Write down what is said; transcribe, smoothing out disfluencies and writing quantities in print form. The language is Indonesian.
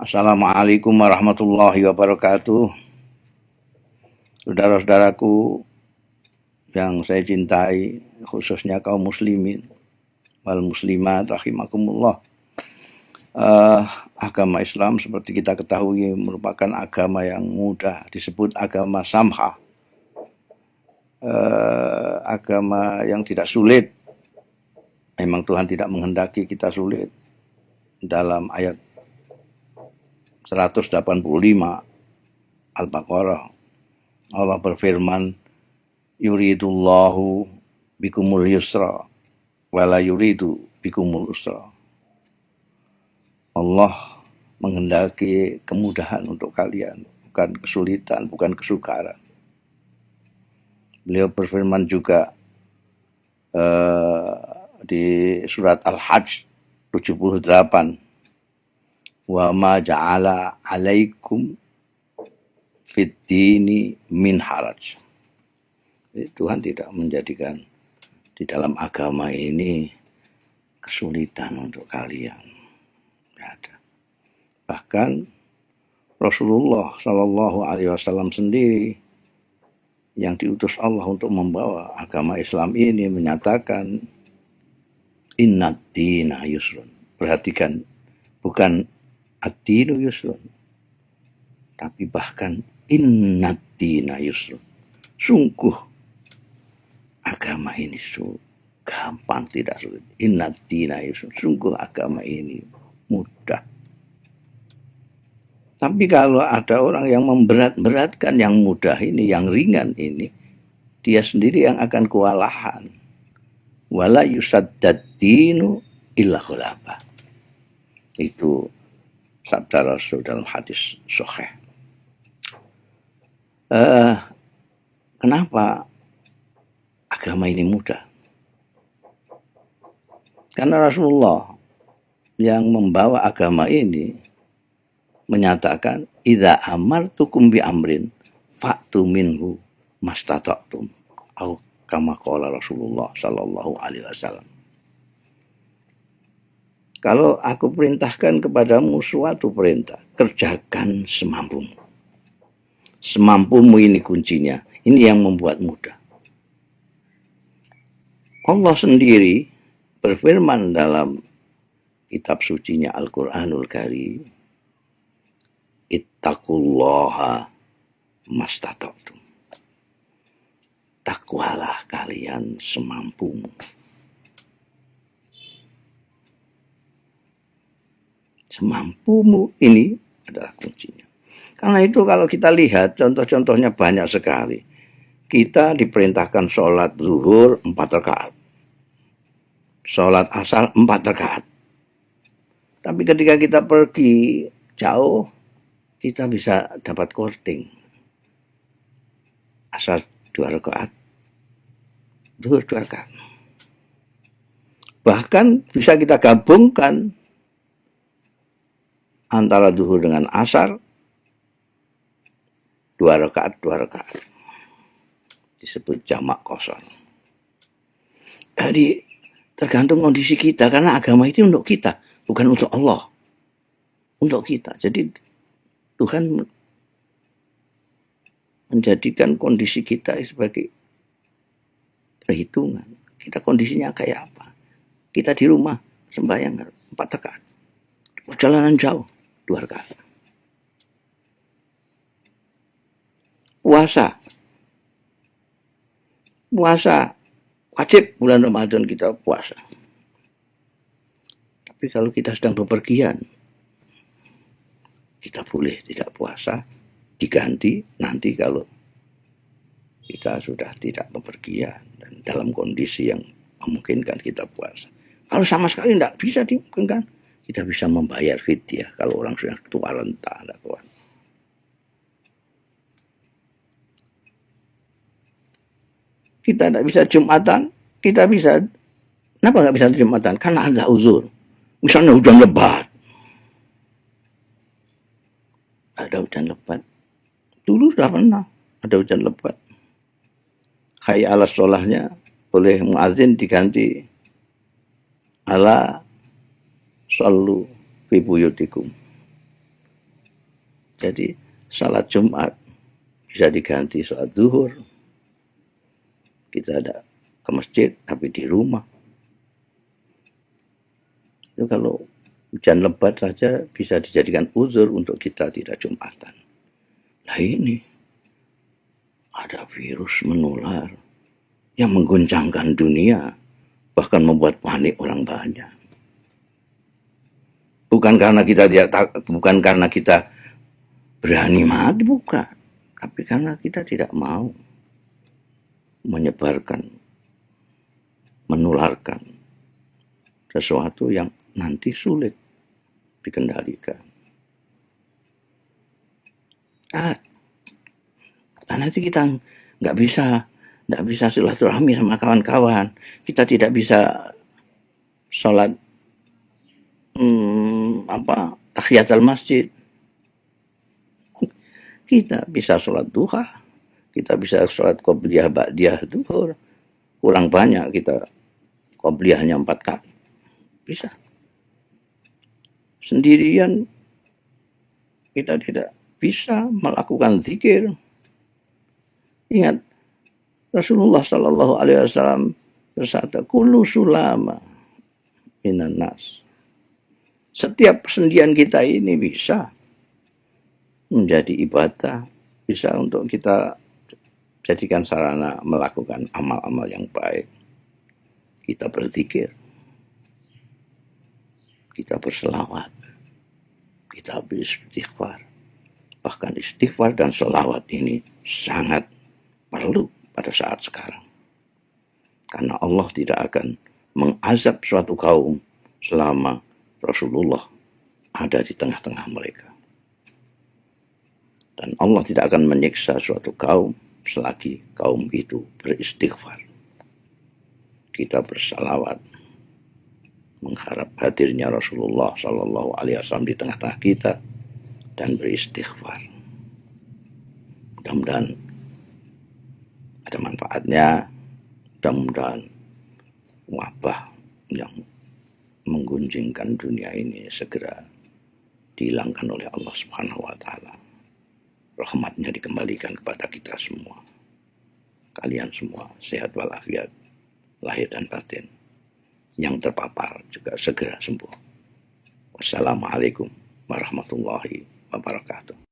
Assalamualaikum warahmatullahi wabarakatuh. Saudara-saudaraku yang saya cintai, khususnya kaum muslimin wal muslimat rahimakumullah. Agama Islam seperti kita ketahui merupakan agama yang mudah, disebut agama samha. Agama yang tidak sulit. Memang Tuhan tidak menghendaki kita sulit. Dalam ayat 185 Al-Baqarah Allah berfirman, yuridullahu bikumul yusra wala yuridu bikumul usra. Allah menghendaki kemudahan untuk kalian, bukan kesulitan, bukan kesukaran. Beliau berfirman juga di surat Al-Hajj 78, wa ma ja'ala alaikum fid dini min haraj. Tuhan tidak menjadikan di dalam agama ini kesulitan untuk kalian. Tidak ada. Bahkan Rasulullah Shallallahu Alaihi Wasallam sendiri yang diutus Allah untuk membawa agama Islam ini menyatakan innad dina yusrun. Perhatikan, bukan ad-dinu yusrun, tapi bahkan innad dina yusrun. Sungguh agama ini gampang, tidak sulit. Innad dina yusrun. Sungguh agama ini mudah. Tapi kalau ada orang yang memberat-beratkan yang mudah ini, yang ringan ini, dia sendiri yang akan kewalahan. Wala yusaddad dinu illa khulafah. Itu sabda Rasul dalam hadis sahih. Kenapa agama ini mudah? Karena Rasulullah yang membawa agama ini menyatakan, idza amartukum bi amrin fa'tu minhu mastata'tum. Atau kama qala Rasulullah sallallahu alaihi wasallam. Kalau aku perintahkan kepadamu suatu perintah, kerjakan semampumu. Semampumu ini kuncinya. Ini yang membuat mudah. Allah sendiri berfirman dalam kitab sucinya Al-Quranul Karim, ittaqullaha mastata'tum. Takwalah kalian semampumu. Semampumu ini adalah kuncinya. Karena itu kalau kita lihat contoh-contohnya banyak sekali. Kita diperintahkan sholat zuhur 4 rakaat. Sholat asar 4 rakaat. Tapi ketika kita pergi jauh, kita bisa dapat korting. Asar 2 rakaat. Zuhur 2 rakaat. Bahkan bisa kita gabungkan antara zuhur dengan asar 2 rakaat. Disebut jamak qasar. Jadi tergantung kondisi kita, karena agama itu untuk kita, bukan untuk Allah. Untuk kita. Jadi Tuhan menjadikan kondisi kita sebagai perhitungan. Kita kondisinya kayak apa? Kita di rumah sembahyang 4 rakaat. Perjalanan jauh 2 rakaat. Puasa wajib bulan Ramadan kita puasa. Tapi kalau kita sedang bepergian, kita boleh tidak puasa, diganti nanti kalau kita sudah tidak bepergian dan dalam kondisi yang memungkinkan kita puasa. Kalau sama sekali tidak bisa dimungkinkan, kita bisa membayar fidyah kalau orang sudah tua renta, tidak kuat. Kita tidak bisa Jumatan, kita bisa. Kenapa nggak bisa Jumatan? Karena ada uzur. Misalnya hujan lebat. Ada hujan lebat. Dulu sudah pernah ada hujan lebat. Hayya 'alas sholahnya oleh muadzin diganti ala shollu fi buyutikum. Jadi salat Jumat bisa diganti salat zuhur. Kita ada ke masjid tapi di rumah. Itu kalau hujan lebat saja bisa dijadikan uzur untuk kita tidak Jumatan. Nah ini ada virus menular yang mengguncangkan dunia, bahkan membuat panik orang banyak. Bukan karena kita berani mati, bukan, tapi karena kita tidak mau menyebarkan, menularkan sesuatu yang nanti sulit dikendalikan. Dan nanti kita nggak bisa silaturahmi sama kawan-kawan. Kita tidak bisa sholat tahiyatul masjid. Kita bisa sholat duha, kita bisa sholat qobliyah ba'diyah duhur. Kurang banyak kita qobliyahnya 4 kali. Bisa. Sendirian kita tidak bisa melakukan zikir. Ingat, Rasulullah Sallallahu Alaihi Wasallam bersabda, "Kullu sulama minan nas." Setiap persendian kita ini bisa menjadi ibadah, bisa untuk kita jadikan sarana melakukan amal-amal yang baik. Kita berzikir, kita berselawat, kita beristighfar. Bahkan istighfar dan selawat ini sangat perlu pada saat sekarang. Karena Allah tidak akan mengazab suatu kaum selama Rasulullah ada di tengah-tengah mereka. Dan Allah tidak akan menyiksa suatu kaum selagi kaum itu beristighfar. Kita bersalawat mengharap hadirnya Rasulullah Sallallahu Alaihi Wasallam di tengah-tengah kita dan beristighfar. Mudah-mudahan ada manfaatnya, mudah-mudahan wabah yang menggunjingkan dunia ini segera dihilangkan oleh Allah Subhanahu wa Ta'ala. Rahmatnya dikembalikan kepada kita semua. Kalian semua sehat walafiat, lahir dan batin. Yang terpapar juga segera sembuh. Wassalamualaikum warahmatullahi wabarakatuh.